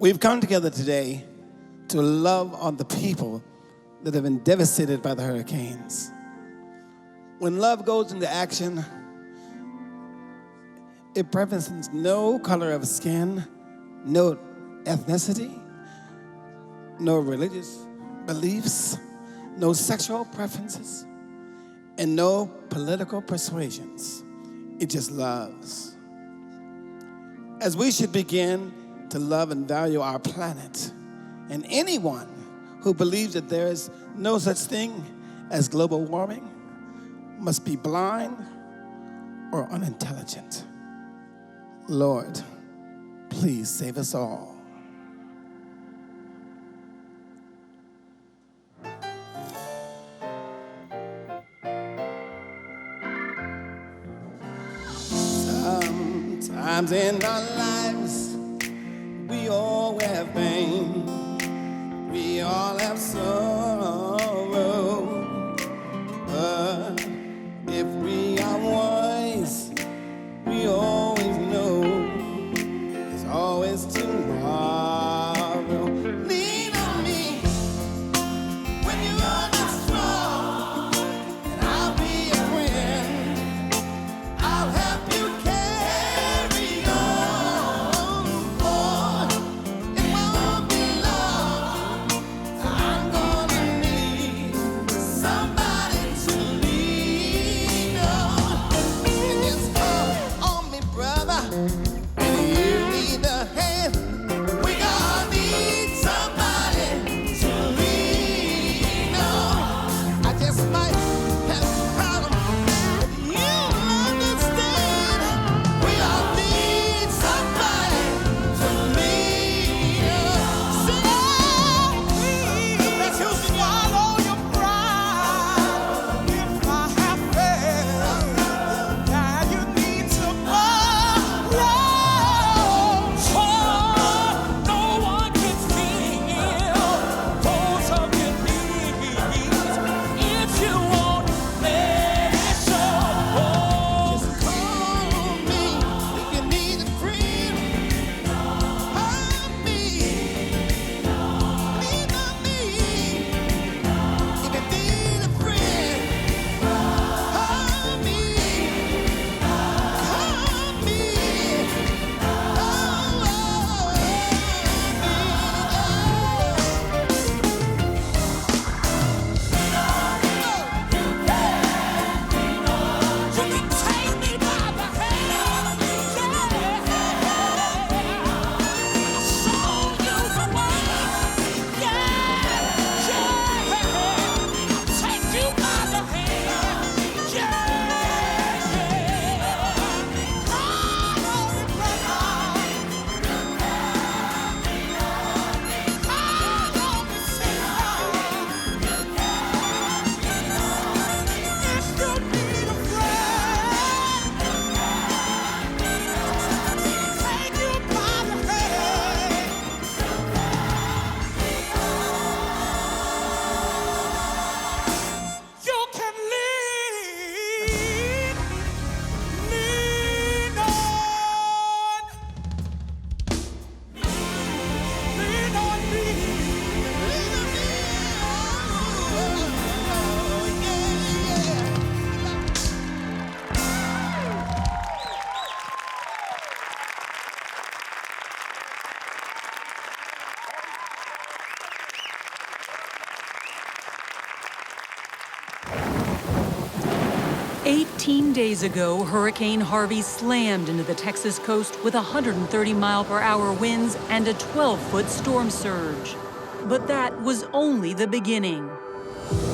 We've come together today to love on the people that have been devastated by the hurricanes. When love goes into action, it preferences no color of skin, no ethnicity, no religious beliefs, no sexual preferences, and no political persuasions. It just loves. As we should begin to love and value our planet, and anyone who believes that there is no such thing as global warming must be blind or unintelligent. Lord, please save us all. Sometimes in our lives, we all have pain. We all have sorrow. But if we are wise, we always know there's always tomorrow. Lean on me when you are not strong, and I'll be a friend. I'll help you carry on. Boy, it won't be long. I'm gonna need somebody to lean on. And just call on me, brother. And you need a hand. We gonna need somebody to lean on. I just might have a problem, but you understand. We all need somebody to lean on. Say, let's you swallow your pride. If I have failed, now you need to borrow. No one can feel those of your needs if you won't let it show. Just call me if you need a friend. Hug me, lean on me if you need a friend. Hug me, hug me, You can take me by the hand, I'll show you the way, I'll take you by the hand, You can lean on. Lean on me. Lean on me. Yeah. 18 days ago, Hurricane Harvey slammed into the Texas coast with 130-mile-per-hour winds and a 12-foot storm surge. But that was only the beginning.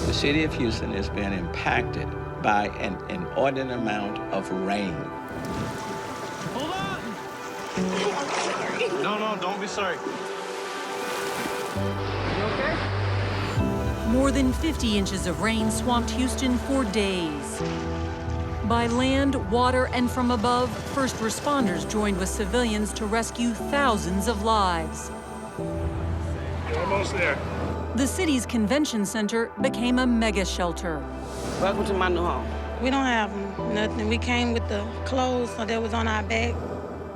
The city of Houston has been impacted by an inordinate amount of rain. Hold on! No, don't be sorry. You okay? More than 50 inches of rain swamped Houston for days. By land, water, and from above, first responders joined with civilians to rescue thousands of lives. You're almost there. The city's convention center became a mega shelter. Welcome to my new home. We don't have nothing. We came with the clothes that was on our back.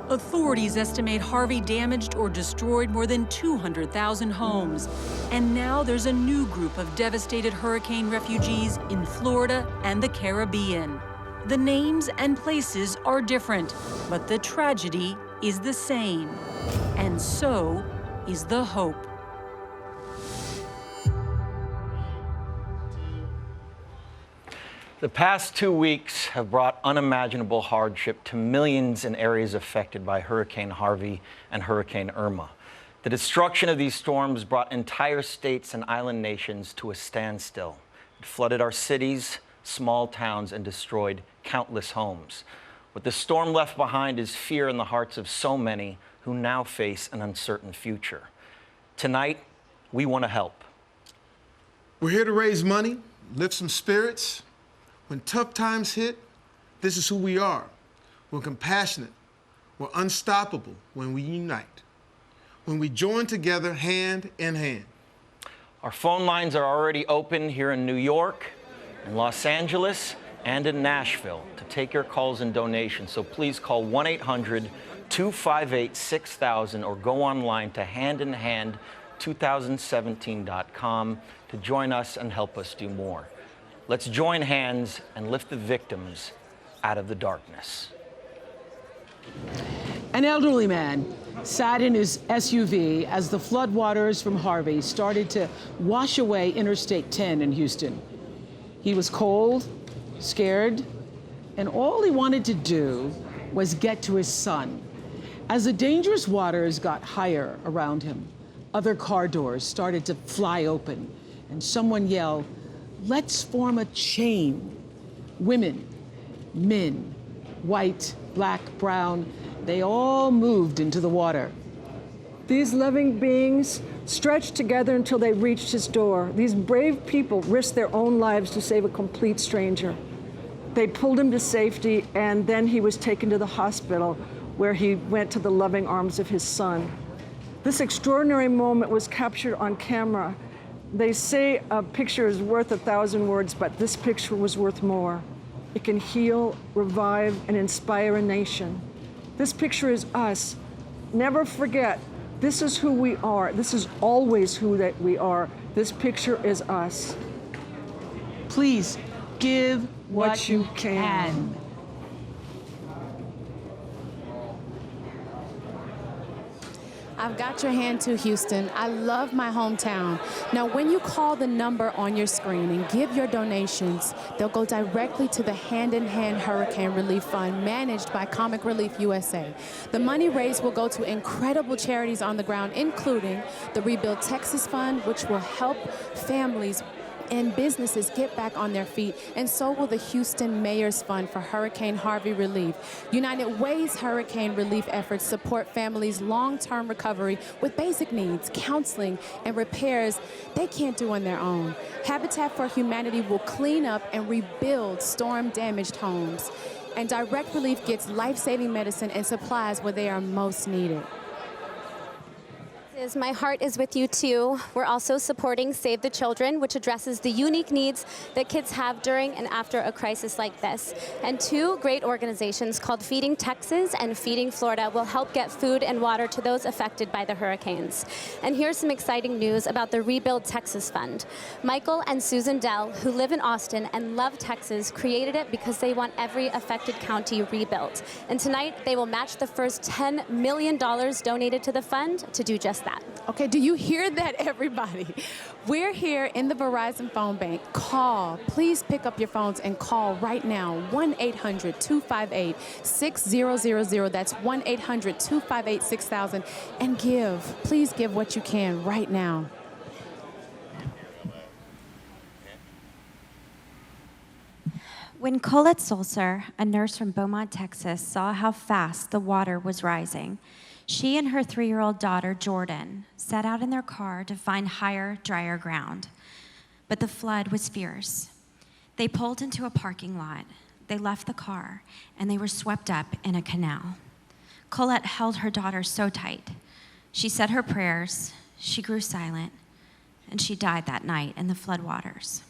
Authorities estimate Harvey damaged or destroyed more than 200,000 homes. And now there's a new group of devastated hurricane refugees in Florida and the Caribbean. The names and places are different, but the tragedy is the same. And so is the hope. The past 2 weeks have brought unimaginable hardship to millions in areas affected by Hurricane Harvey and Hurricane Irma. The destruction of these storms brought entire states and island nations to a standstill. It flooded our cities, small towns, and destroyed countless homes. What the storm left behind is fear in the hearts of so many who now face an uncertain future. Tonight, we want to help. We're here to raise money, lift some spirits. When tough times hit, this is who we are. We're compassionate. We're unstoppable when we unite. When we join together hand in hand. Our phone lines are already open here in New York, in Los Angeles, and in Nashville to take your calls and donations. So please call 1-800-258-6000 or go online to handinhand2017.com to join us and help us do more. Let's join hands and lift the victims out of the darkness. An elderly man sat in his SUV as the floodwaters from Harvey started to wash away Interstate 10 in Houston. He was cold, scared, and all he wanted to do was get to his son. As the dangerous waters got higher around him, other car doors started to fly open, and someone yelled, "Let's form a chain." Women, men, white, black, brown, they all moved into the water. These loving beings stretched together until they reached his door. These brave people risked their own lives to save a complete stranger. They pulled him to safety, and then he was taken to the hospital, where he went to the loving arms of his son. This extraordinary moment was captured on camera. They say a picture is worth 1,000 words, but this picture was worth more. It can heal, revive, and inspire a nation. This picture is us. Never forget, this is who we are. This is always who that we are. This picture is us. Please give what you can. I've got your hand too, Houston. I love my hometown. Now, when you call the number on your screen and give your donations, they'll go directly to the Hand in Hand Hurricane Relief Fund managed by Comic Relief USA. The money raised will go to incredible charities on the ground, including the Rebuild Texas Fund, which will help families and businesses get back on their feet, and so will the Houston Mayor's Fund for Hurricane Harvey relief. United Way's hurricane relief efforts support families' long-term recovery with basic needs, counseling, and repairs they can't do on their own. Habitat for Humanity will clean up and rebuild storm-damaged homes, and Direct Relief gets life-saving medicine and supplies where they are most needed. My heart is with you too. We're also supporting Save the Children, which addresses the unique needs that kids have during and after a crisis like this. And two great organizations called Feeding Texas and Feeding Florida will help get food and water to those affected by the hurricanes. And here's some exciting news about the Rebuild Texas Fund. Michael and Susan Dell, who live in Austin and love Texas, created it because they want every affected county rebuilt. And tonight, they will match the first $10 million donated to the fund to do just that. Okay, do you hear that, everybody? We're here in the Verizon phone bank. Call. Please pick up your phones and call right now. 1-800-258-6000. That's 1-800-258-6000. And give. Please give what you can right now. When Colette Solser, a nurse from Beaumont, Texas, saw how fast the water was rising, she and her 3-year-old daughter, Jordan, set out in their car to find higher, drier ground. But the flood was fierce. They pulled into a parking lot, they left the car, and they were swept up in a canal. Colette held her daughter so tight. She said her prayers, she grew silent, and she died that night in the floodwaters.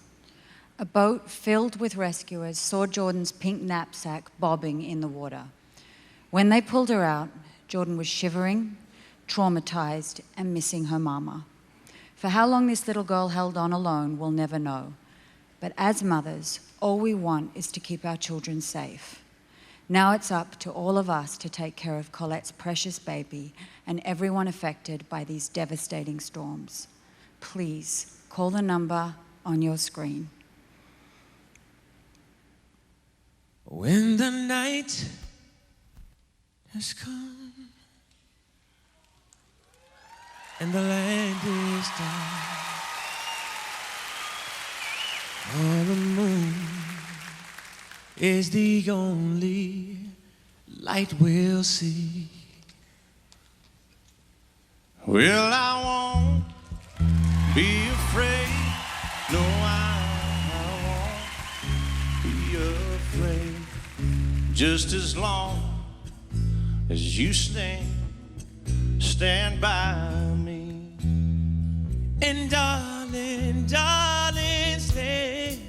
A boat filled with rescuers saw Jordan's pink knapsack bobbing in the water. When they pulled her out, Jordan was shivering, traumatized, and missing her mama. For how long this little girl held on alone, we'll never know. But as mothers, all we want is to keep our children safe. Now it's up to all of us to take care of Colette's precious baby and everyone affected by these devastating storms. Please call the number on your screen. When the night has come and the land is dark, all the moon is the only light we'll see. Well, I won't be afraid. No, I won't be afraid. Just as long as you stand by me. And darling, darling, stand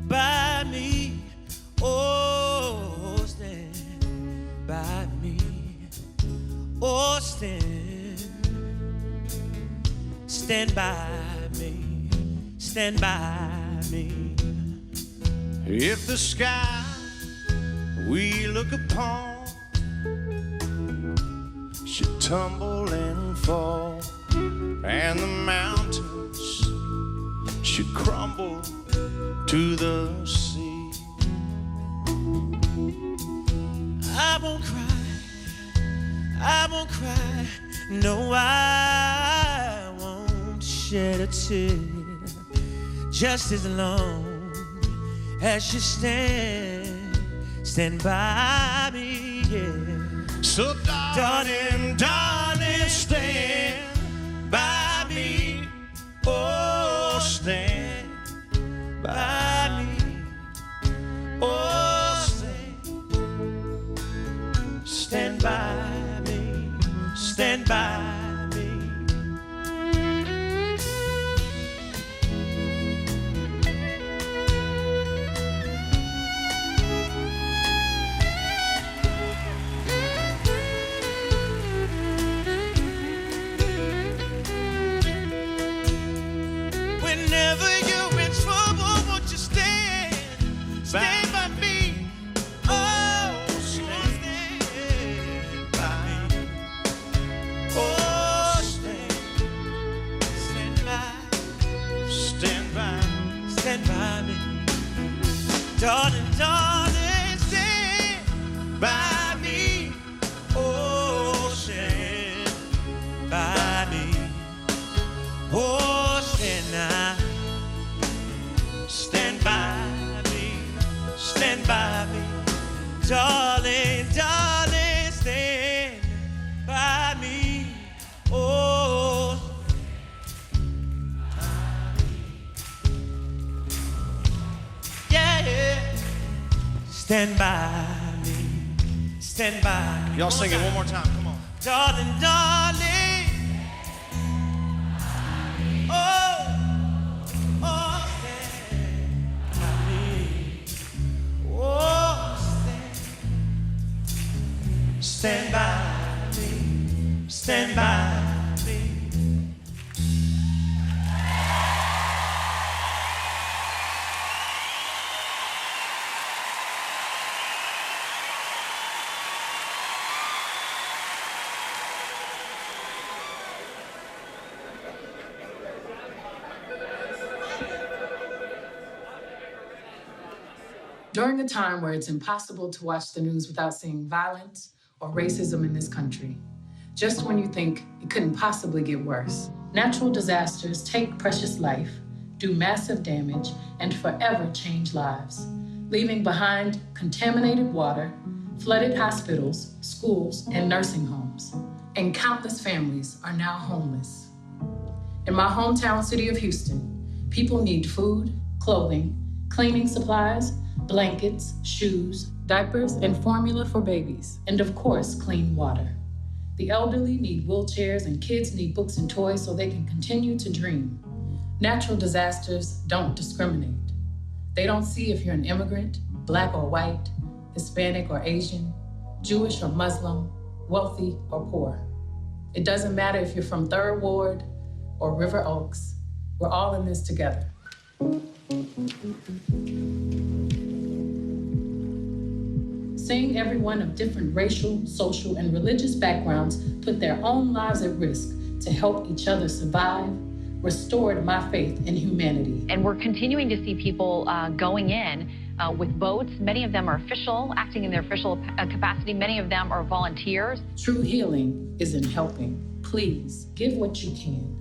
by me. Oh, stand by me. Oh, stand by me. Stand by me. If the sky we look upon should tumble and fall, and the mountains should crumble to the sea, I won't cry, I won't cry, no, I won't shed a tear, just as long as you stand by me, yeah. So darling, darling, stand by me. Oh, stand by me. Oh, stand by me. Stand by me. Whenever you're in trouble, won't you stand by me? Oh, stand by me. Oh, stand by me. Darling, darling, stand by me. Oh, stand by me. Oh, stand by me, stand by me, darling, darling, stand by me, oh. Yeah, stand by me, stand by me. Y'all sing it one more time, come on. Darling, darling, oh. Stand by me, stand by me. During a time where it's impossible to watch the news without seeing violence or racism in this country, just when you think it couldn't possibly get worse, natural disasters take precious life, do massive damage, and forever change lives, leaving behind contaminated water, flooded hospitals, schools, and nursing homes. And countless families are now homeless. In my hometown city of Houston, people need food, clothing, cleaning supplies, blankets, shoes, diapers, and formula for babies, and of course, clean water. The elderly need wheelchairs and kids need books and toys so they can continue to dream. Natural disasters don't discriminate. They don't see if you're an immigrant, Black or white, Hispanic or Asian, Jewish or Muslim, wealthy or poor. It doesn't matter if you're from 3rd Ward or River Oaks. We're all in this together. Seeing everyone of different racial, social, and religious backgrounds put their own lives at risk to help each other survive restored my faith in humanity. And we're continuing to see people going in with boats. Many of them are official, acting in their official capacity. Many of them are volunteers. True healing is in helping. Please give what you can.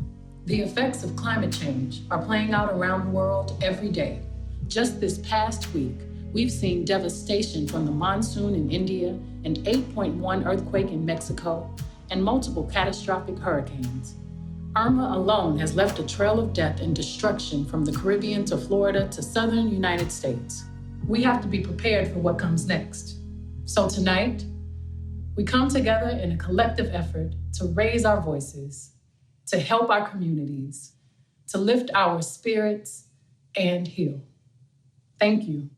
The effects of climate change are playing out around the world every day. Just this past week, we've seen devastation from the monsoon in India, an 8.1 earthquake in Mexico, and multiple catastrophic hurricanes. Irma alone has left a trail of death and destruction from the Caribbean to Florida to southern United States. We have to be prepared for what comes next. So tonight, we come together in a collective effort to raise our voices, to help our communities, to lift our spirits and heal. Thank you.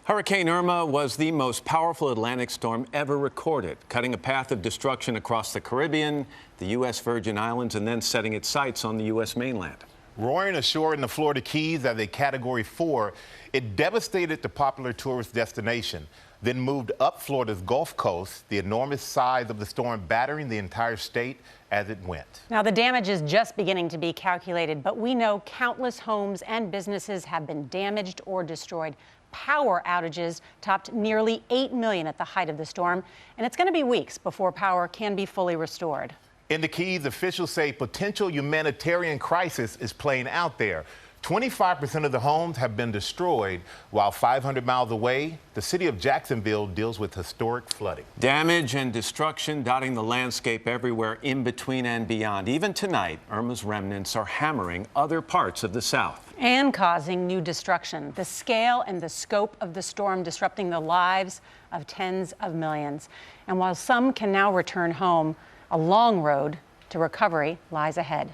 Hurricane Irma was the most powerful Atlantic storm ever recorded, cutting a path of destruction across the Caribbean, the U.S. Virgin Islands, and then setting its sights on the U.S. mainland. Roaring ashore in the Florida Keys as a Category 4, it devastated the popular tourist destination, then moved up Florida's Gulf Coast, the enormous size of the storm battering the entire state as it went. Now, the damage is just beginning to be calculated, but we know countless homes and businesses have been damaged or destroyed. Power outages topped nearly 8 million at the height of the storm, and it's going to be weeks before power can be fully restored. In the Keys, officials say potential humanitarian crisis is playing out there. 25% of the homes have been destroyed, while 500 miles away, the city of Jacksonville deals with historic flooding. Damage and destruction dotting the landscape everywhere in between and beyond. Even tonight, Irma's remnants are hammering other parts of the South. And causing new destruction. The scale and the scope of the storm disrupting the lives of tens of millions. And while some can now return home, a long road to recovery lies ahead.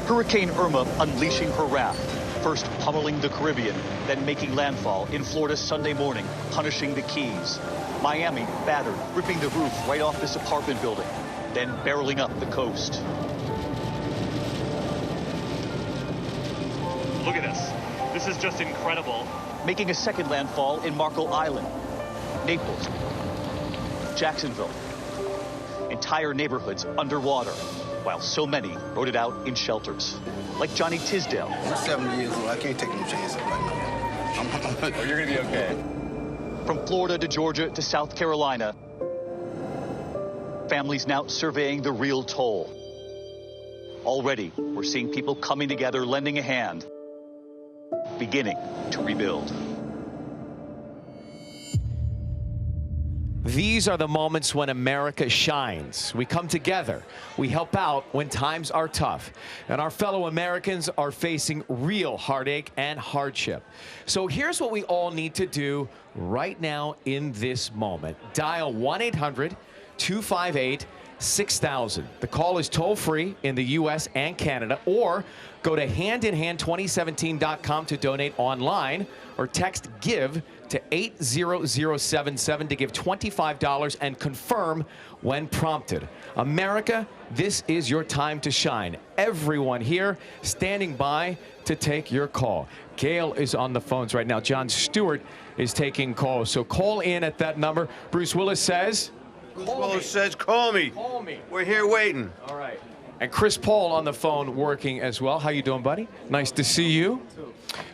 Hurricane Irma unleashing her wrath, first pummeling the Caribbean, then making landfall in Florida Sunday morning, punishing the Keys. Miami battered, ripping the roof right off this apartment building, then barreling up the coast. Look at this. This is just incredible. Making a second landfall in Marco Island, Naples, Jacksonville. Entire neighborhoods underwater, while so many rode it out in shelters, like Johnny Tisdale. I'm 70 years old. I can't take no chances right now. You're gonna be okay. From Florida to Georgia to South Carolina, families now surveying the real toll. Already, we're seeing people coming together, lending a hand, beginning to rebuild. These are the moments when America shines. We come together. We help out when times are tough. And our fellow Americans are facing real heartache and hardship. So here's what we all need to do right now in this moment. Dial 1-800-258-6000. The call is toll-free in the U.S. and Canada, or go to handinhand2017.com to donate online, or text GIVE to 80077 to give $25 and confirm when prompted. America, this is your time to shine. Everyone here standing by to take your call. Gail is on the phones right now. John Stewart is taking calls. So call in at that number. Bruce Willis says, call me. Call me. We're here waiting. All right. And Chris Paul on the phone working as well. How you doing, buddy? Nice to see you.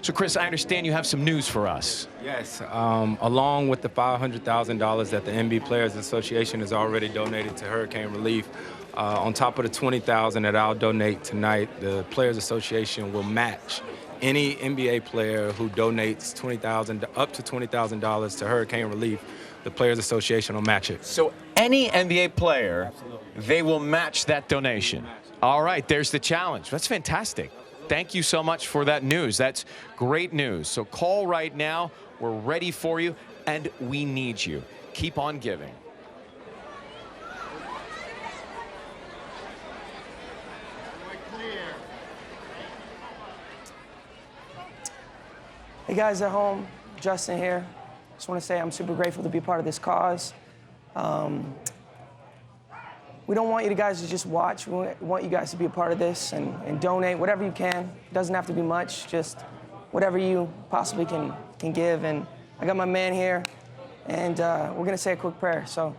So, Chris, I understand you have some news for us. Yes, along with the $500,000 that the NBA Players Association has already donated to hurricane relief, on top of the $20,000 that I'll donate tonight, the Players Association will match any NBA player who donates up to $20,000 to hurricane relief. The Players Association will match it. So any NBA player, they will match that donation. All right, there's the challenge. That's fantastic. Thank you so much for that news. That's great news. So call right now. We're ready for you, and we need you. Keep on giving. Hey guys at home, Justin here. Just want to say I'm super grateful to be a part of this cause. We don't want you guys to just watch. We want you guys to be a part of this and donate whatever you can. It doesn't have to be much, just whatever you possibly can give. And I got my man here, and we're gonna say a quick prayer. So,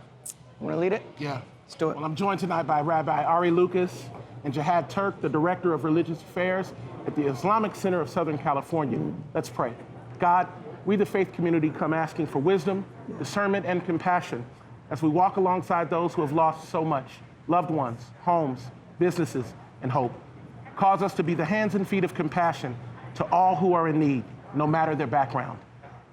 you wanna lead it? Yeah. Let's do it. Well, I'm joined tonight by Rabbi Ari Lucas and Jihad Turk, the Director of Religious Affairs at the Islamic Center of Southern California. Let's pray. God, we the faith community come asking for wisdom, discernment, and compassion as we walk alongside those who have lost so much, loved ones, homes, businesses, and hope. Cause us to be the hands and feet of compassion to all who are in need, no matter their background.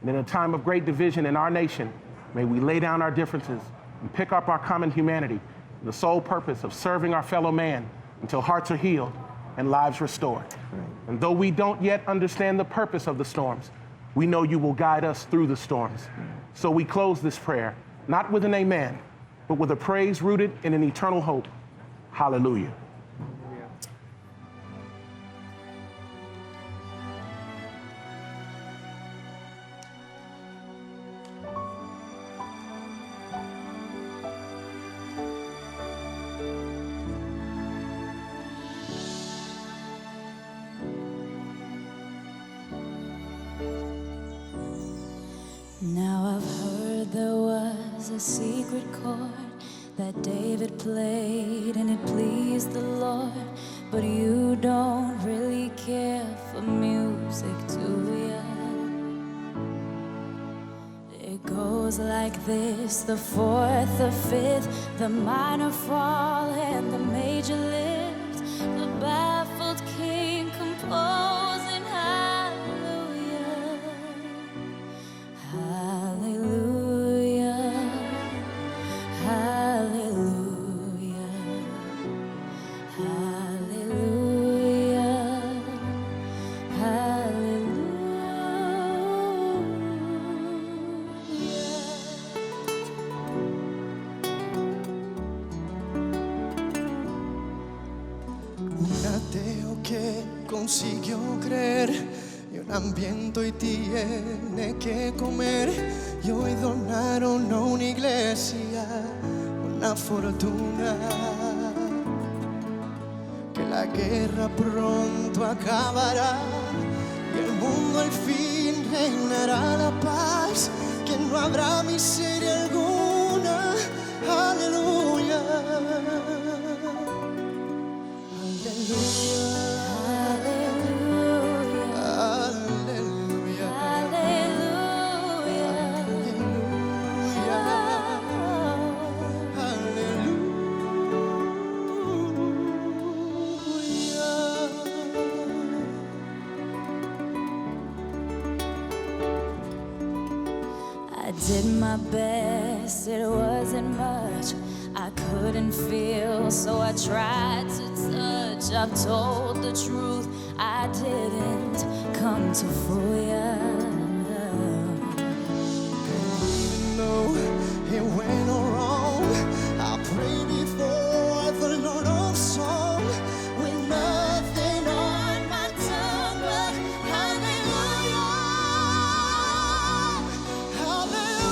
And in a time of great division in our nation, may we lay down our differences and pick up our common humanity in the sole purpose of serving our fellow man until hearts are healed and lives restored. And though we don't yet understand the purpose of the storms, we know you will guide us through the storms. So we close this prayer, not with an amen, but with a praise rooted in an eternal hope. Hallelujah. Now I've heard there was a secret chord that David played and it pleased the Lord, but you don't really care for music, do ya? It goes like this: the fourth, the fifth, the minor fall, and the major lift. The baffled king composing hallelujah, hallelujah, hallelujah, hallelujah, Un ateo que consiguió creer y un hambriento y tiene que comer, y hoy donaron a una iglesia una fortuna. Que la guerra pronto acabará y el mundo al fin reinará la paz, que no habrá miseria alguna. Aleluya. I did my best, it wasn't much. I couldn't feel, so I tried to touch. I've told the truth, I didn't come to fool ya. Even though it went all wrong, I pray before the Lord of song with nothing on my tongue but hallelujah, hallelujah,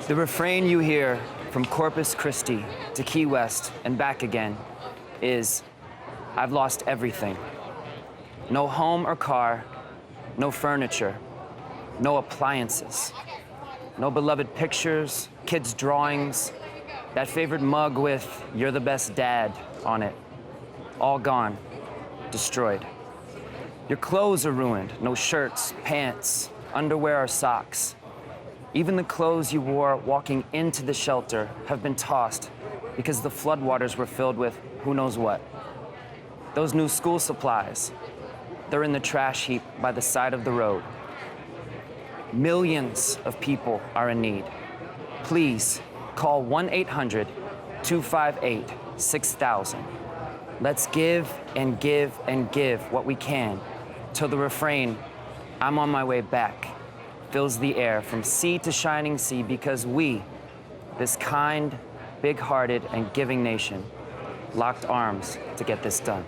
The refrain you hear from Corpus Christi to Key West and back again is, I've lost everything. No home or car, no furniture, no appliances, no beloved pictures, kids' drawings, that favorite mug with "You're the best dad" on it. all gone, destroyed. Your clothes are ruined, no shirts, pants, underwear or socks. Even the clothes you wore walking into the shelter have been tossed because the floodwaters were filled with who knows what. Those new school supplies, they're in the trash heap by the side of the road. Millions of people are in need. Please call 1-800-258-6000. Let's give and give and give what we can till the refrain, "I'm on my way back," fills the air from sea to shining sea, because we, this kind, big-hearted, and giving nation, locked arms to get this done.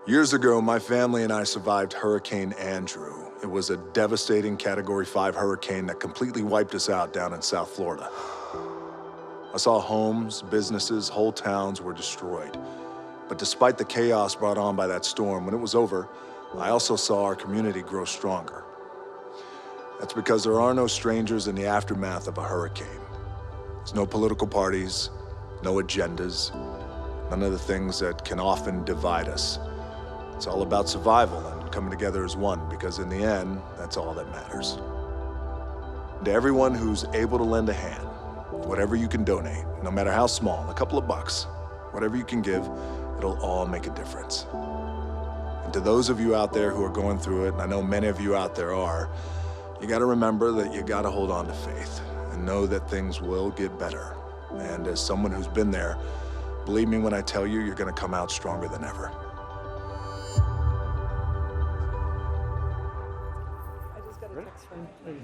Years ago, my family and I survived Hurricane Andrew. It was a devastating Category 5 hurricane that completely wiped us out down in South Florida. I saw homes, businesses, whole towns were destroyed. But despite the chaos brought on by that storm, when it was over, I also saw our community grow stronger. That's because there are no strangers in the aftermath of a hurricane. There's no political parties, no agendas, none of the things that can often divide us. It's all about survival and coming together as one, because in the end, that's all that matters. To everyone who's able to lend a hand, whatever you can donate, no matter how small, a couple of bucks, whatever you can give, it'll all make a difference. And to those of you out there who are going through it, and I know many of you out there are, you gotta remember that you gotta hold on to faith and know that things will get better. And as someone who's been there, believe me when I tell you, you're gonna come out stronger than ever.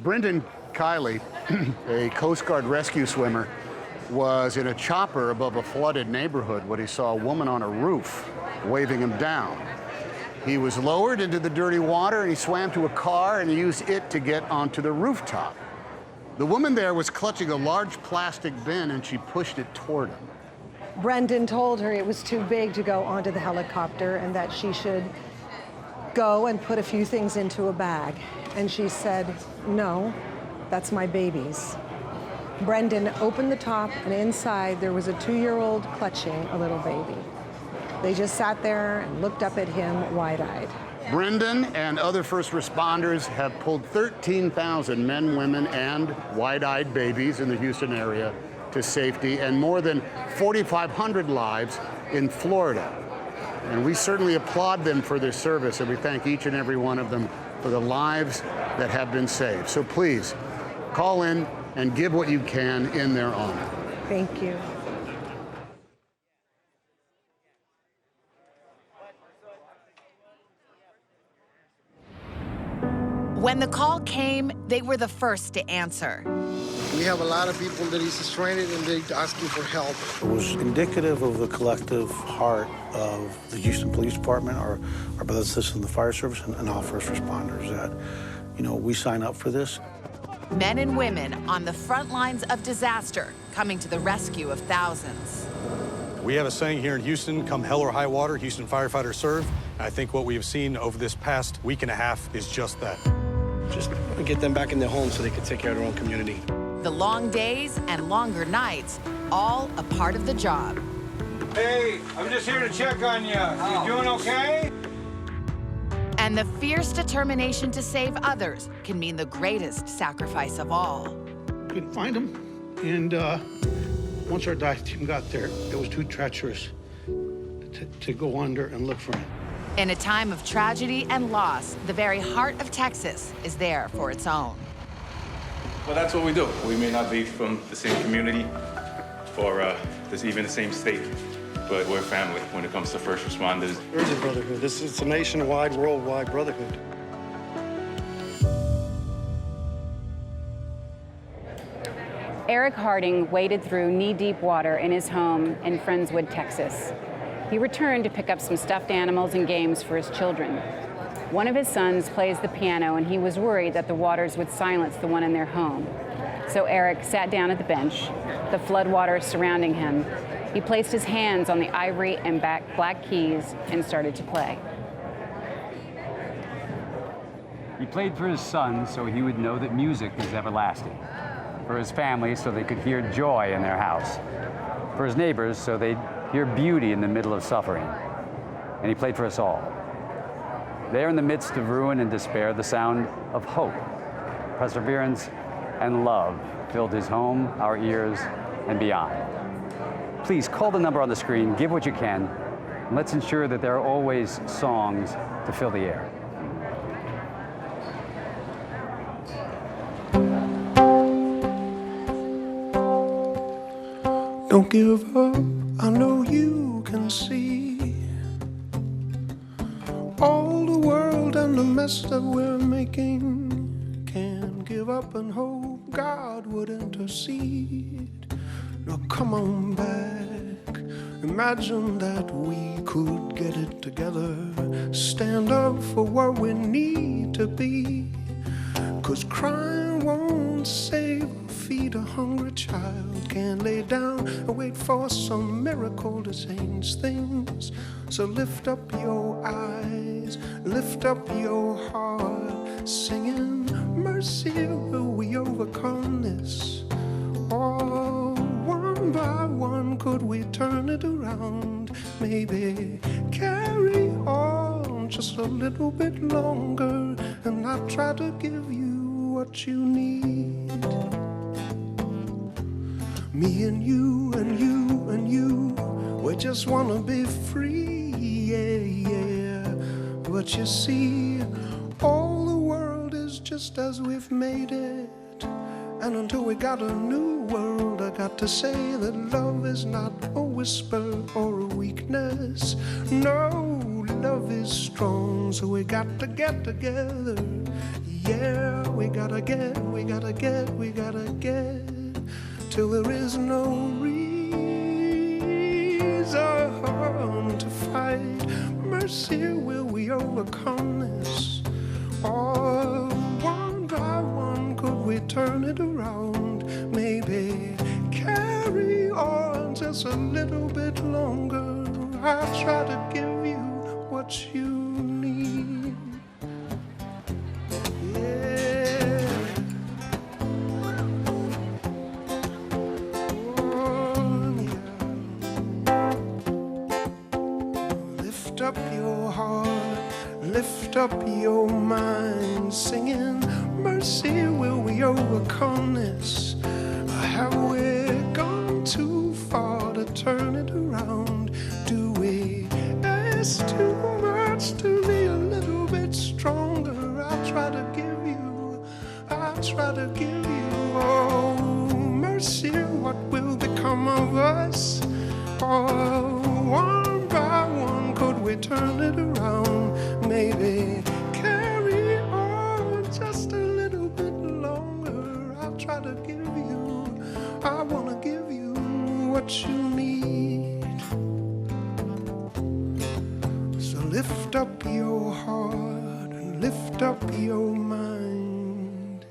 Brendan Kiley, a Coast Guard rescue swimmer, was in a chopper above a flooded neighborhood when he saw a woman on a roof waving him down. He was lowered into the dirty water and he swam to a car and he used it to get onto the rooftop. The woman there was clutching a large plastic bin and she pushed it toward him. Brendan told her it was too big to go onto the helicopter and that she should go and put a few things into a bag. And she said, "No, that's my baby's." Brendan opened the top, and inside there was a 2-year-old clutching a little baby. They just sat there and looked up at him wide-eyed. Brendan and other first responders have pulled 13,000 men, women, and wide-eyed babies in the Houston area to safety, and more than 4,500 lives in Florida. And we certainly applaud them for their service, and we thank each and every one of them for the lives that have been saved. So please, call in and give what you can in their honor. Thank you. When the call came, they were the first to answer. We have a lot of people that is stranded and they're asking for help. It was indicative of the collective heart of the Houston Police Department, our brothers and sisters in the fire service, and all first responders that, you know, we sign up for this. Men and women on the front lines of disaster, coming to the rescue of thousands. We have a saying here in Houston, come hell or high water, Houston firefighters serve. And I think what we have seen over this past week and a half is just that. Just get them back in their homes so they can take care of their own community. The long days and longer nights, all a part of the job. Hey, I'm just here to check on you. You doing okay? And the fierce determination to save others can mean the greatest sacrifice of all. We couldn't find them, and once our dive team got there, it was too treacherous to go under and look for him. In a time of tragedy and loss, the very heart of Texas is there for its own. Well, that's what we do. We may not be from the same community or even the same state, but we're family when it comes to first responders. There is a brotherhood. It's a nationwide, worldwide brotherhood. Eric Harding waded through knee-deep water in his home in Friendswood, Texas. He returned to pick up some stuffed animals and games for his children. One of his sons plays the piano, and he was worried that the waters would silence the one in their home. So Eric sat down at the bench, the floodwaters surrounding him. He placed his hands on the ivory and black keys and started to play. He played for his son so he would know that music is everlasting. For his family so they could hear joy in their house. For his neighbors so they'd hear beauty in the middle of suffering. And he played for us all. There in the midst of ruin and despair, the sound of hope, perseverance, and love filled his home, our ears, and beyond. Please call the number on the screen, give what you can, and let's ensure that there are always songs to fill the air. Don't give up, I know you can see all the world and the mess that we're making. Can't give up and hope God would intercede. Now come on back, imagine that we could get it together. Stand up for what we need to be. 'Cause crying won't save or feed a hungry child. Can't lay down and wait for some miracle to change things. So lift up your eyes, lift up your heart, singing, mercy will we overcome this. Oh, one by one could we turn it around. Maybe carry on just a little bit longer, and I'll try to give you what you need. Me and you and you and you, we just wanna be free, yeah, yeah. But you see, all the world is just as we've made it. And until we got a new world, I got to say that love is not a whisper or a weakness. No, love is strong, so we got to get together. Yeah, we gotta get, till there is no reason to fight. Mercy, will we overcome this? Or one by one, could we turn it around? Maybe carry on just a little bit longer. I'll try to give you what you need. Lift up your heart, lift up your mind, singing, mercy, will we overcome this? Have we gone too far to turn it around? Do we ask too much to be a little bit stronger? I'll try to give you, oh, mercy, what will become of us? Oh, one by one, could we turn it around? Maybe carry on just a little bit longer. I'll try to give you, I wanna give you what you need. So lift up your heart and lift up your mind.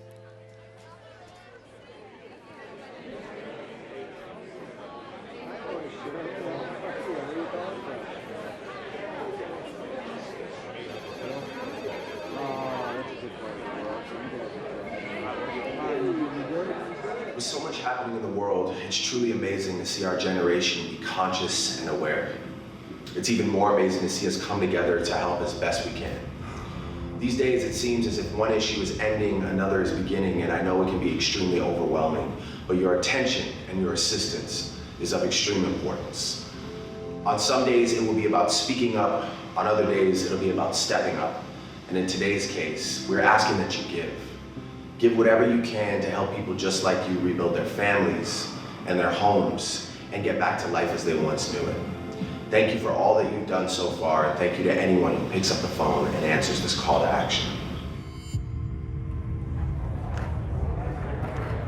With so much happening in the world, it's truly amazing to see our generation be conscious and aware. It's even more amazing to see us come together to help as best we can. These days, it seems as if one issue is ending, another is beginning, and I know it can be extremely overwhelming, but your attention and your assistance is of extreme importance. On some days, it will be about speaking up. On other days, it'll be about stepping up. And in today's case, we're asking that you give. Give whatever you can to help people just like you rebuild their families and their homes and get back to life as they once knew it. Thank you for all that you've done so far, and thank you to anyone who picks up the phone and answers this call to action.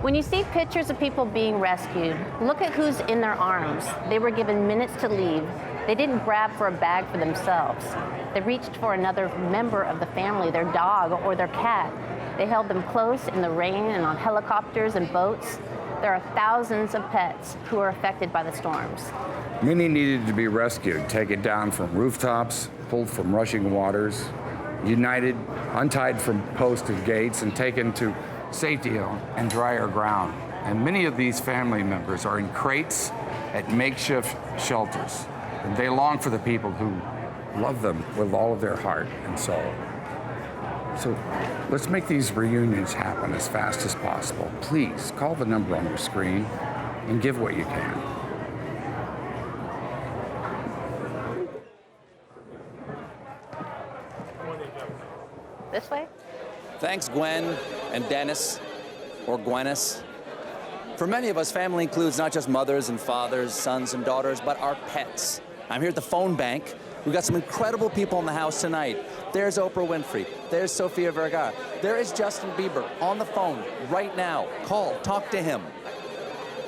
When you see pictures of people being rescued, look at who's in their arms. They were given minutes to leave, They didn't grab for a bag for themselves. They reached for another member of the family, their dog or their cat. They held them close in the rain and on helicopters and boats. There are thousands of pets who are affected by the storms. Many needed to be rescued, taken down from rooftops, pulled from rushing waters, united, untied from posts and gates, and taken to safety and drier ground. And many of these family members are in crates at makeshift shelters. And they long for the people who love them with all of their heart and soul. So let's make these reunions happen as fast as possible. Please call the number on your screen and give what you can. This way? Thanks, Gwen and Dennis, or Gwennis. For many of us, family includes not just mothers and fathers, sons and daughters, but our pets. I'm here at the phone bank. We've got some incredible people in the house tonight. There's Oprah Winfrey. There's Sofia Vergara. There is Justin Bieber on the phone right now. Call, talk to him.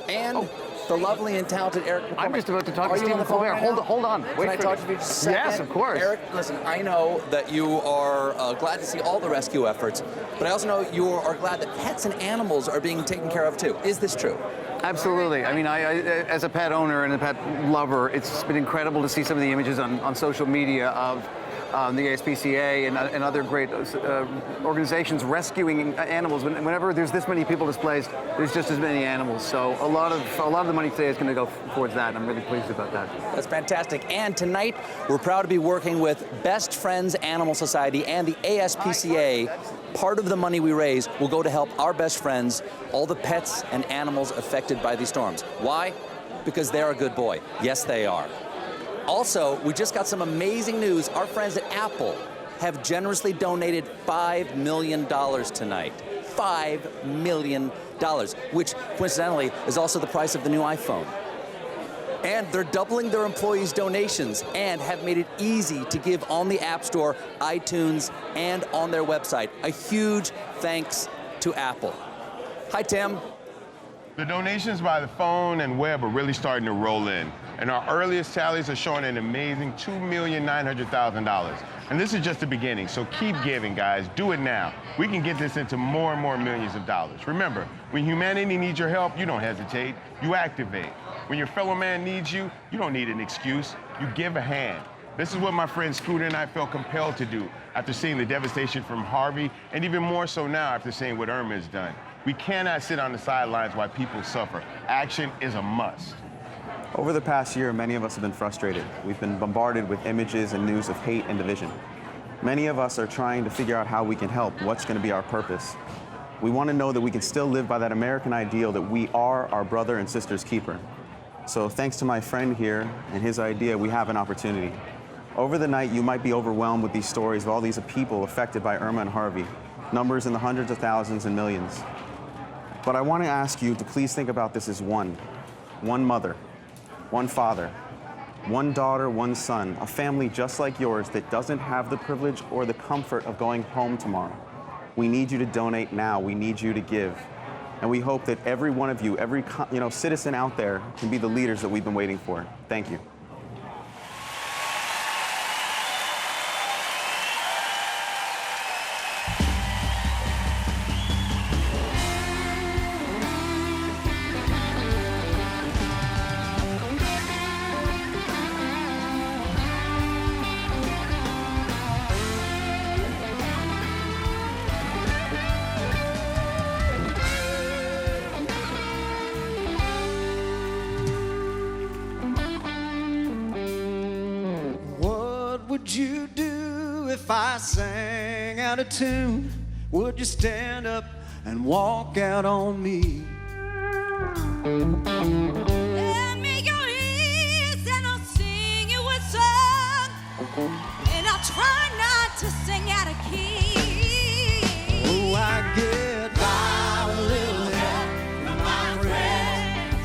And the lovely and talented Eric McCormick. I'm just about to talk Are to you on Stephen the phone Colbert. right now? Hold on. Can Wait I for talk me. to you just a second? Yes, of course. Eric, listen, I know that you are glad to see all the rescue efforts, but I also know you are glad that pets and animals are being taken care of too. Is this true? Absolutely. I mean, I as a pet owner and a pet lover, it's been incredible to see some of the images on social media of the ASPCA and other great organizations rescuing animals. Whenever there's this many people displaced, there's just as many animals. So a lot of the money today is going to go towards that. And I'm really pleased about that. That's fantastic. And tonight, we're proud to be working with Best Friends Animal Society and the ASPCA. Part of the money we raise will go to help our best friends, all the pets and animals affected by these storms. Why? Because they're a good boy. Yes, they are. Also, we just got some amazing news. Our friends at Apple have generously donated $5 million tonight. $5 million, which coincidentally is also the price of the new iPhone. And they're doubling their employees' donations and have made it easy to give on the App Store, iTunes, and on their website. A huge thanks to Apple. Hi, Tim. The donations by the phone and web are really starting to roll in. And our earliest tallies are showing an amazing $2,900,000. And this is just the beginning, so keep giving, guys. Do it now. We can get this into more and more millions of dollars. Remember, when humanity needs your help, you don't hesitate, you activate. When your fellow man needs you, you don't need an excuse, you give a hand. This is what my friend Scooter and I felt compelled to do after seeing the devastation from Harvey, and even more so now after seeing what Irma has done. We cannot sit on the sidelines while people suffer. Action is a must. Over the past year, many of us have been frustrated. We've been bombarded with images and news of hate and division. Many of us are trying to figure out how we can help, what's going to be our purpose. We want to know that we can still live by that American ideal that we are our brother and sister's keeper. So thanks to my friend here and his idea, we have an opportunity. Over the night, you might be overwhelmed with these stories of all these people affected by Irma and Harvey, numbers in the hundreds of thousands and millions. But I want to ask you to please think about this as one mother, one father, one daughter, one son, a family just like yours that doesn't have the privilege or the comfort of going home tomorrow. We need you to donate now. We need you to give. And we hope that every one of you, every citizen out there can be the leaders that we've been waiting for. Thank you. Would you do if I sang out of tune? Would you stand up and walk out on me? Lend me your ears and I'll sing you a song. And I'll try not to sing out of key. Oh, I get by with a little help from my friends.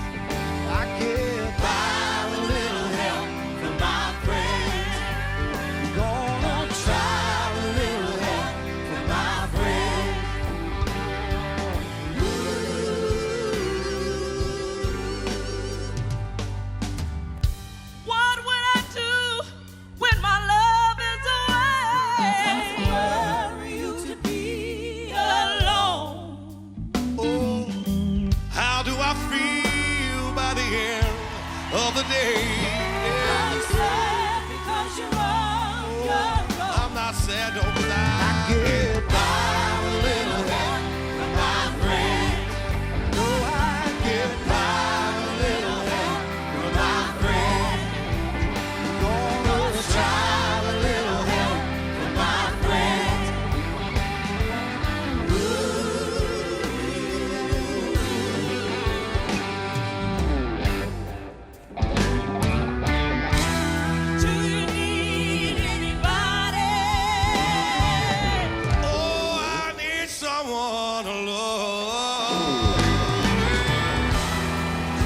I get by with a little help from my friends. Gonna try with a little help from my friends. What would I do another day. I'm sad because you're wrong. I'm not sad, no, but I get by with a little help from my friend. No, I get by with a little help from my friend. Gonna try with a little help from my friend. Do you need anybody? Oh, I need someone to love.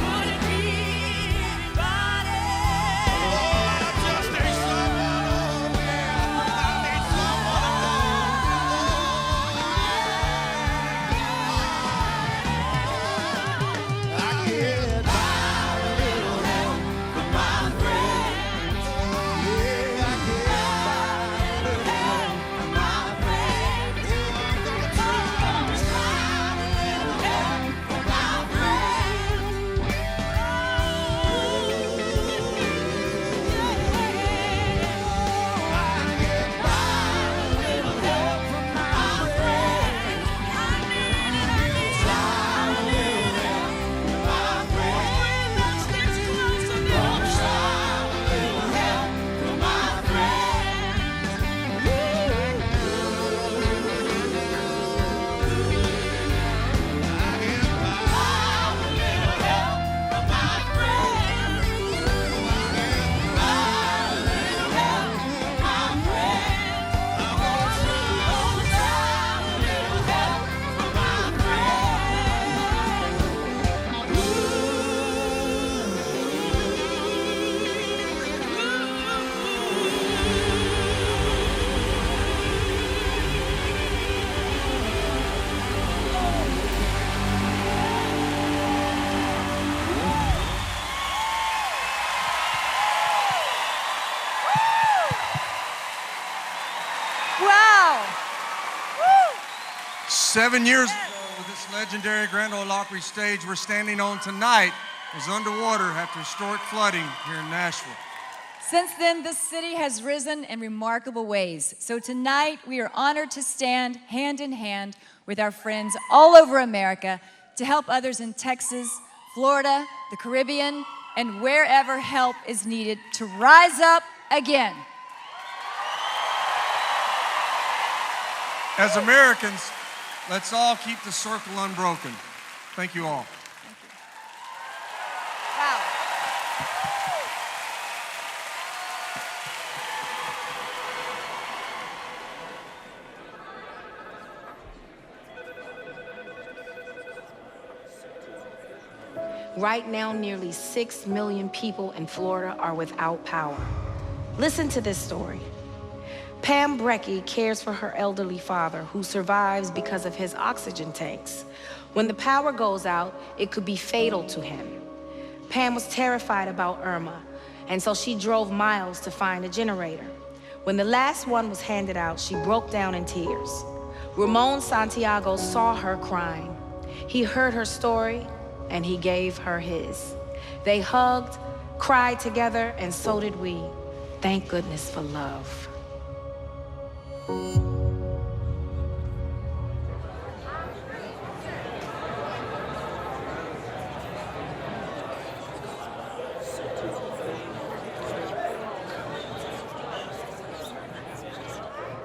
Would it be anybody? Oh, I just need someone, oh yeah. I need someone. I get by with a little help from my friends. Yeah, I get by with a little help from my friends. I'm gonna try with a little help from my friends. I get by with a little help from my friends. Try with a little help from my friends. Let's get close to them. Try with a little help from my Wow. 7 years ago, this legendary Grand Ole Opry stage we're standing on tonight was underwater after historic flooding here in Nashville. Since then, this city has risen in remarkable ways. So tonight, we are honored to stand hand in hand with our friends all over America to help others in Texas, Florida, the Caribbean, and wherever help is needed to rise up again. As Americans, let's all keep the circle unbroken. Thank you all. Right now, nearly 6 million people in Florida are without power. Listen to this story. Pam Brecky cares for her elderly father, who survives because of his oxygen tanks. When the power goes out, it could be fatal to him. Pam was terrified about Irma, and so she drove miles to find a generator. When the last one was handed out, she broke down in tears. Ramon Santiago saw her crying. He heard her story, and he gave her his. They hugged, cried together, and so did we. Thank goodness for love.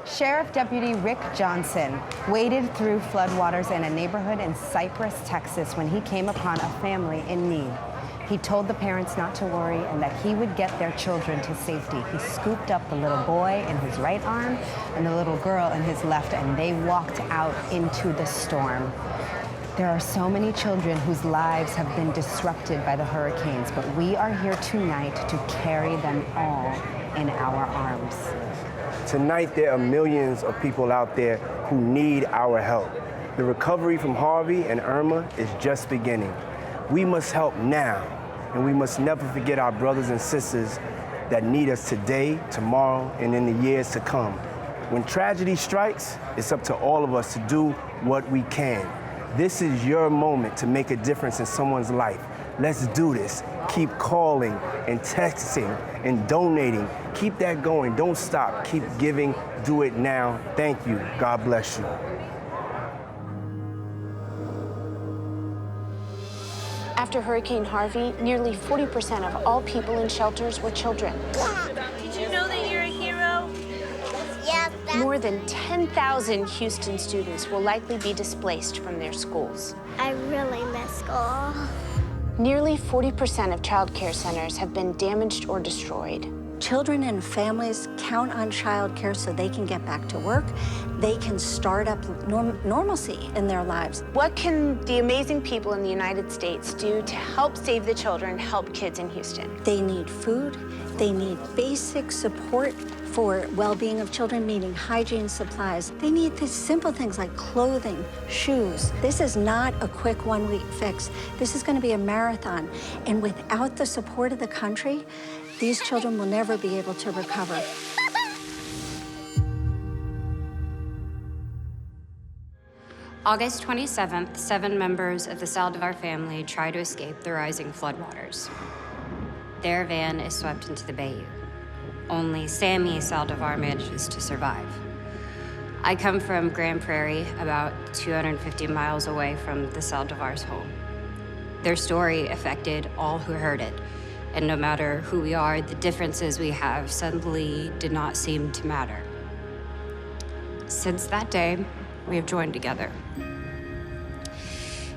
Sheriff Deputy Rick Johnson waded through floodwaters in a neighborhood in Cypress, Texas, when he came upon a family in need. He told the parents not to worry and that he would get their children to safety. He scooped up the little boy in his right arm and the little girl in his left, and they walked out into the storm. There are so many children whose lives have been disrupted by the hurricanes, but we are here tonight to carry them all in our arms. Tonight, there are millions of people out there who need our help. The recovery from Harvey and Irma is just beginning. We must help now, and we must never forget our brothers and sisters that need us today, tomorrow, and in the years to come. When tragedy strikes, it's up to all of us to do what we can. This is your moment to make a difference in someone's life. Let's do this. Keep calling and texting and donating. Keep that going. Don't stop. Keep giving. Do it now. Thank you. God bless you. After Hurricane Harvey, nearly 40% of all people in shelters were children. Did you know that you're a hero? Yes. More than 10,000 Houston students will likely be displaced from their schools. I really miss school. Nearly 40% of child care centers have been damaged or destroyed. Children and families count on childcare so they can get back to work. They can start up normalcy in their lives. What can the amazing people in the United States do to help save the children, help kids in Houston? They need food. They need basic support for well-being of children, meaning hygiene supplies. They need the simple things like clothing, shoes. This is not a quick one-week fix. This is going to be a marathon. And without the support of the country, these children will never be able to recover. August 27th, 7 members of the Saldivar family try to escape the rising floodwaters. Their van is swept into the bayou. Only Sammy Saldivar manages to survive. I come from Grand Prairie, about 250 miles away from the Saldivar's home. Their story affected all who heard it, and no matter who we are, the differences we have suddenly did not seem to matter. Since that day, we have joined together.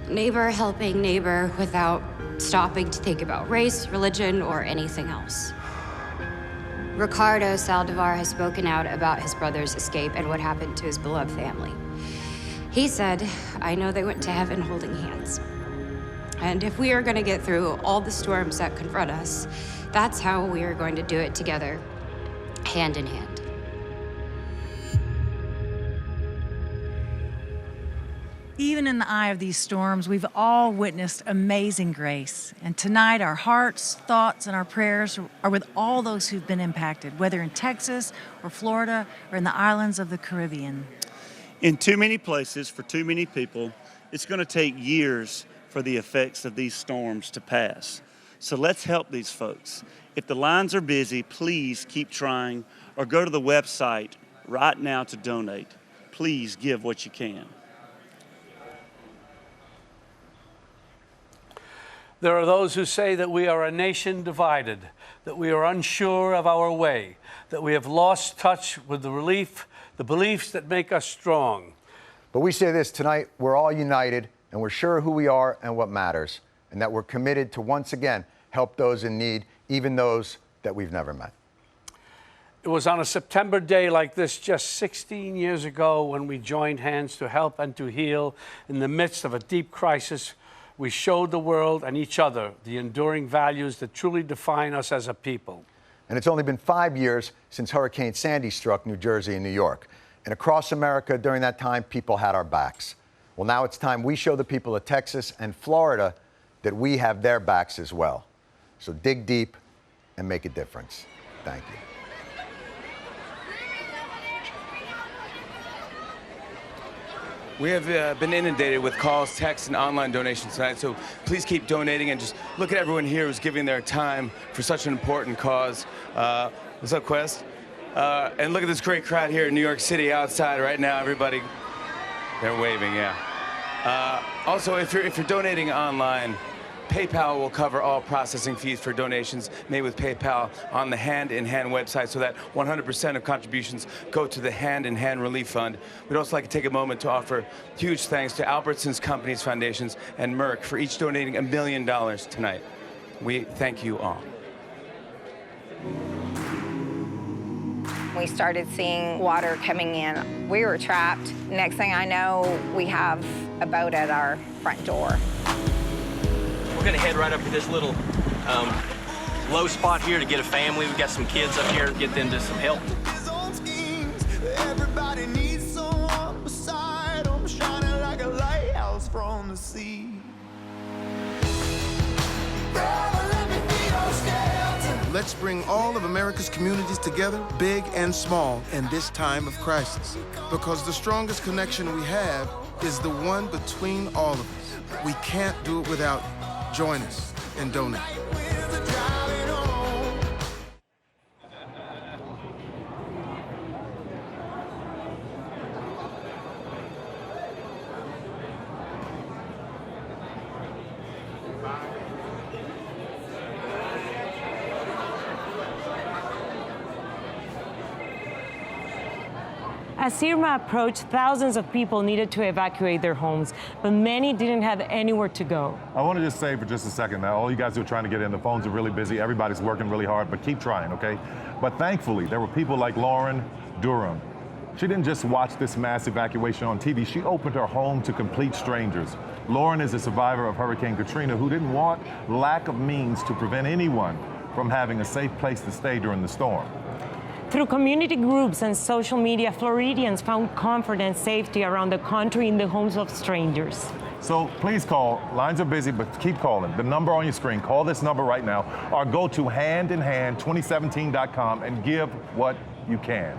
Neighbor helping neighbor without stopping to think about race, religion, or anything else. Ricardo Saldivar has spoken out about his brother's escape and what happened to his beloved family. He said, "I know they went to heaven holding hands. And if we are going to get through all the storms that confront us, that's how we are going to do it together, hand in hand." Even in the eye of these storms, we've all witnessed amazing grace. And tonight, our hearts, thoughts, and our prayers are with all those who've been impacted, whether in Texas or Florida or in the islands of the Caribbean. In too many places, for too many people, it's going to take years for the effects of these storms to pass. So let's help these folks. If the lines are busy, please keep trying or go to the website right now to donate. Please give what you can. There are those who say that we are a nation divided, that we are unsure of our way, that we have lost touch with the beliefs that make us strong. But we say this tonight, we're all united and we're sure who we are and what matters, and that we're committed to once again help those in need, even those that we've never met. It was on a September day like this just 16 years ago when we joined hands to help and to heal in the midst of a deep crisis. We showed the world and each other the enduring values that truly define us as a people. And it's only been 5 years since Hurricane Sandy struck New Jersey and New York. And across America during that time, people had our backs. Well, now it's time we show the people of Texas and Florida that we have their backs as well. So dig deep and make a difference. Thank you. We have been inundated with calls, texts, and online donations tonight, so please keep donating and just look at everyone here who's giving their time for such an important cause. What's up, Quest? And look at this great crowd here in New York City outside right now. Everybody, they're waving, yeah. Also, if you're donating online, PayPal will cover all processing fees for donations made with PayPal on the Hand in Hand website, so that 100% of contributions go to the Hand in Hand Relief Fund. We'd also like to take a moment to offer huge thanks to Albertsons Companies Foundations and Merck for each donating $1 million tonight. We thank you all. We started seeing water coming in. We were trapped. Next thing I know, we have a boat at our front door. We're gonna head right up to this little low spot here to get a family. We've got some kids up here to get them to some help. Everybody needs someone beside them, shining like a lighthouse from the sea. Let's bring all of America's communities together, big and small, in this time of crisis. Because the strongest connection we have is the one between all of us. We can't do it without you. Join us. and donate. As Irma approached, thousands of people needed to evacuate their homes, but many didn't have anywhere to go. I want to just say for just a second now, all you guys who are trying to get in, the phones are really busy, everybody's working really hard, but keep trying, okay? But thankfully, there were people like Lauren Durham. She didn't just watch this mass evacuation on TV, she opened her home to complete strangers. Lauren is a survivor of Hurricane Katrina who didn't want lack of means to prevent anyone from having a safe place to stay during the storm. Through community groups and social media, Floridians found comfort and safety around the country in the homes of strangers. So please call. Lines are busy, but keep calling. The number on your screen, call this number right now, or go to handinhand2017.com and give what you can.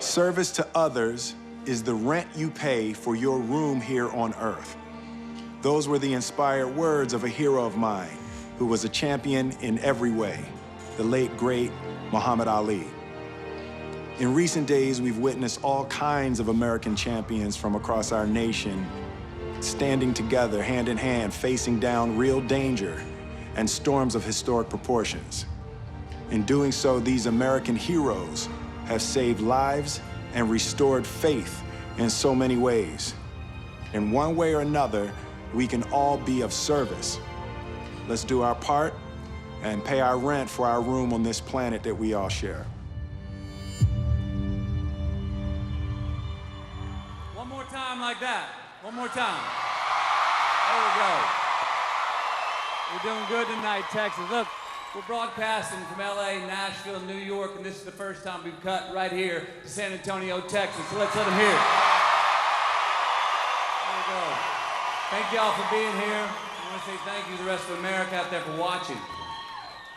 Service to others is the rent you pay for your room here on earth. Those were the inspired words of a hero of mine who was a champion in every way, the late, great Muhammad Ali. In recent days, we've witnessed all kinds of American champions from across our nation standing together, hand in hand, facing down real danger and storms of historic proportions. In doing so, these American heroes have saved lives and restored faith in so many ways. In one way or another, we can all be of service. Let's do our part and pay our rent for our room on this planet that we all share. One more time like that. One more time. There we go. We're doing good tonight, Texas. Look, we're broadcasting from LA, Nashville, New York, and this is the first time we've cut right here to San Antonio, Texas. So let's let them hear it. There we go. Thank y'all for being here. I want to say thank you to the rest of America out there for watching.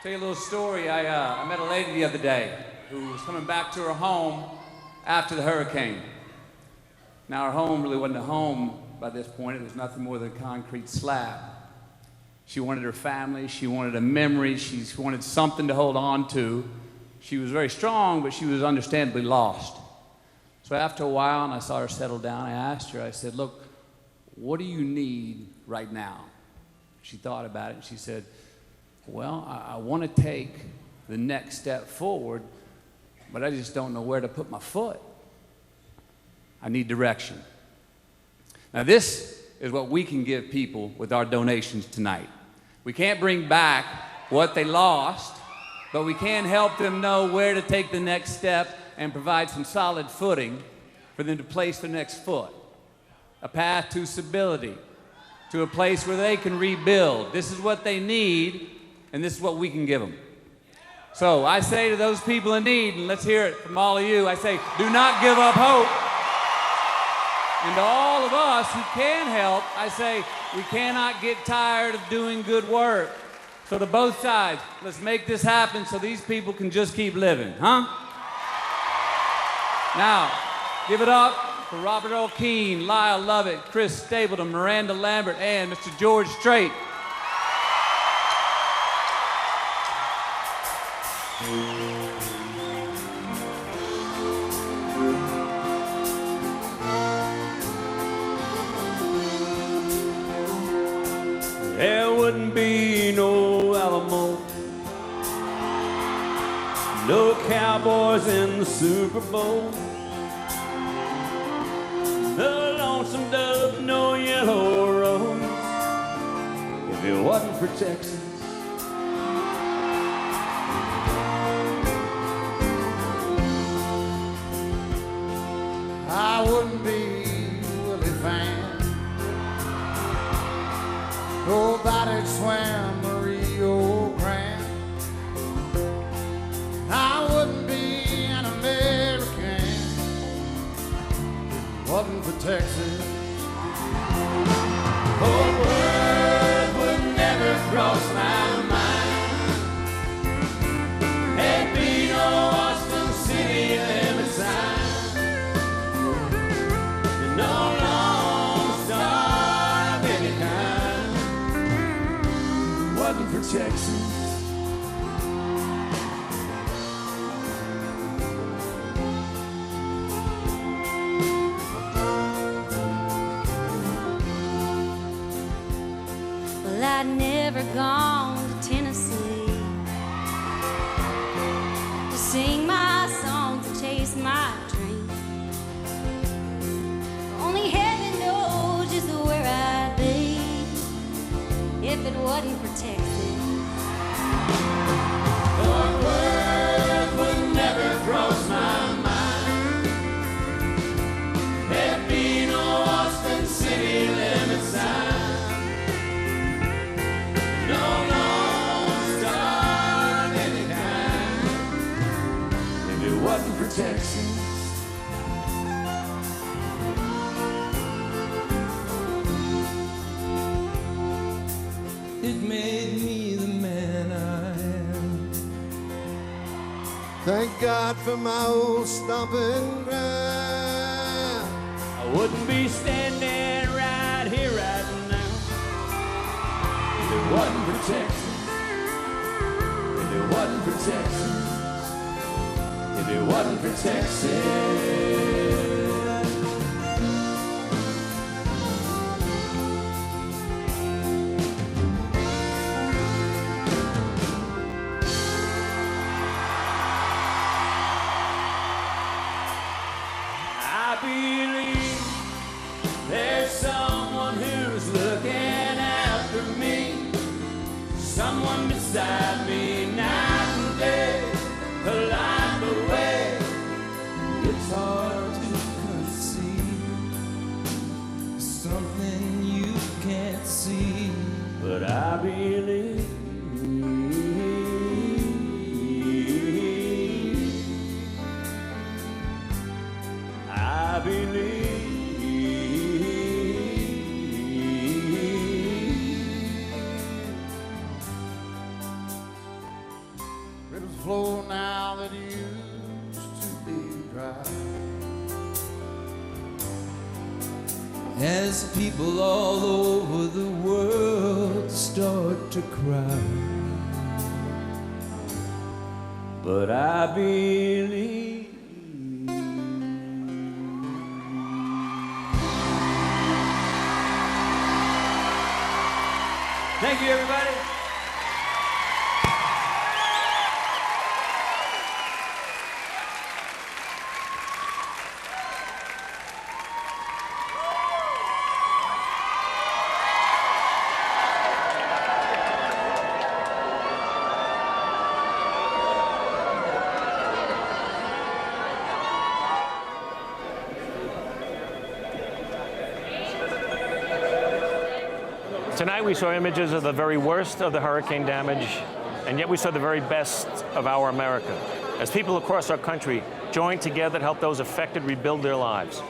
Tell you a little story. I met a lady the other day who was coming back to her home after the hurricane. Now, her home really wasn't a home by this point. It was nothing more than a concrete slab. She wanted her family, she wanted a memory, she wanted something to hold on to. She was very strong, but she was understandably lost. So after a while, and I saw her settle down, I asked her, I said, look, what do you need right now? She thought about it, and she said, well, I want to take the next step forward, but I just don't know where to put my foot. I need direction. Now this is what we can give people with our donations tonight. We can't bring back what they lost, but we can help them know where to take the next step and provide some solid footing for them to place their next foot. A path to stability, to a place where they can rebuild. This is what they need, and this is what we can give them. So I say to those people in need, and let's hear it from all of you, I say, do not give up hope. And to all of us who can help, I say, we cannot get tired of doing good work. So to both sides, let's make this happen so these people can just keep living, huh? Now, give it up for Robert Earl Keane, Lyle Lovett, Chris Stapleton, Miranda Lambert, and Mr. George Strait. There wouldn't be no Alamo, no Cowboys in the Super Bowl, no Lonesome Dove, no Yellow Rose, if it wasn't for Texas. I wouldn't be Willie Fan. Nobody swam the Rio Grande. I wouldn't be an Texas. Well, I'd never gone to Tennessee to sing my songs and chase my dreams. Only heaven knows just where I'd be if it wasn't for Texas. Fort Worth would never cross my mind. There'd be no Austin city limit sign. No Lone Star of any kind. If it wasn't for Texas. It made me the man I am. Thank God for my old stomping ground. I wouldn't be standing right here right now If it wasn't for Texas. If it wasn't for Texas. If it wasn't for Texas. I believe there's someone who's looking after me, someone beside me night and day, a light away. It's hard to conceive something you can't see, but I believe. I believe. Rivers flow now that used to be dry. as people all over the world start to cry. But I believe. Thank you, everybody. Tonight we saw images of the very worst of the hurricane damage, and yet we saw the very best of our America, as people across our country joined together to help those affected rebuild their lives.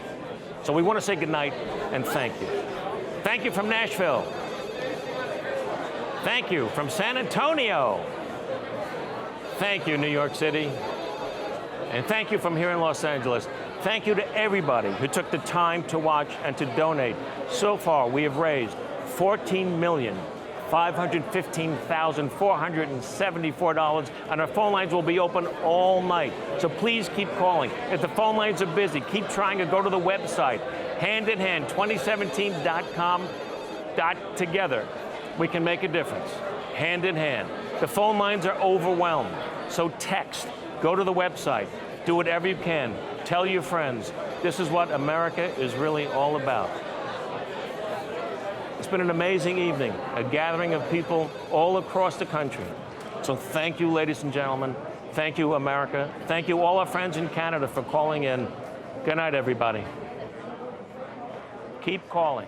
So we want to say goodnight and thank you. Thank you from Nashville. Thank you from San Antonio. Thank you, New York City. And thank you from here in Los Angeles. Thank you to everybody who took the time to watch and to donate. So far, we have raised $14,515,474, and our phone lines will be open all night. So please keep calling. If the phone lines are busy, keep trying to go to the website, handinhand2017.com. Together, we can make a difference. Hand in hand. The phone lines are overwhelmed, so text, go to the website, do whatever you can. Tell your friends. This is what America is really all about. It's been an amazing evening, a gathering of people all across the country. So thank you, ladies and gentlemen. Thank you, America. Thank you, all our friends in Canada, for calling in. Good night, everybody. Keep calling.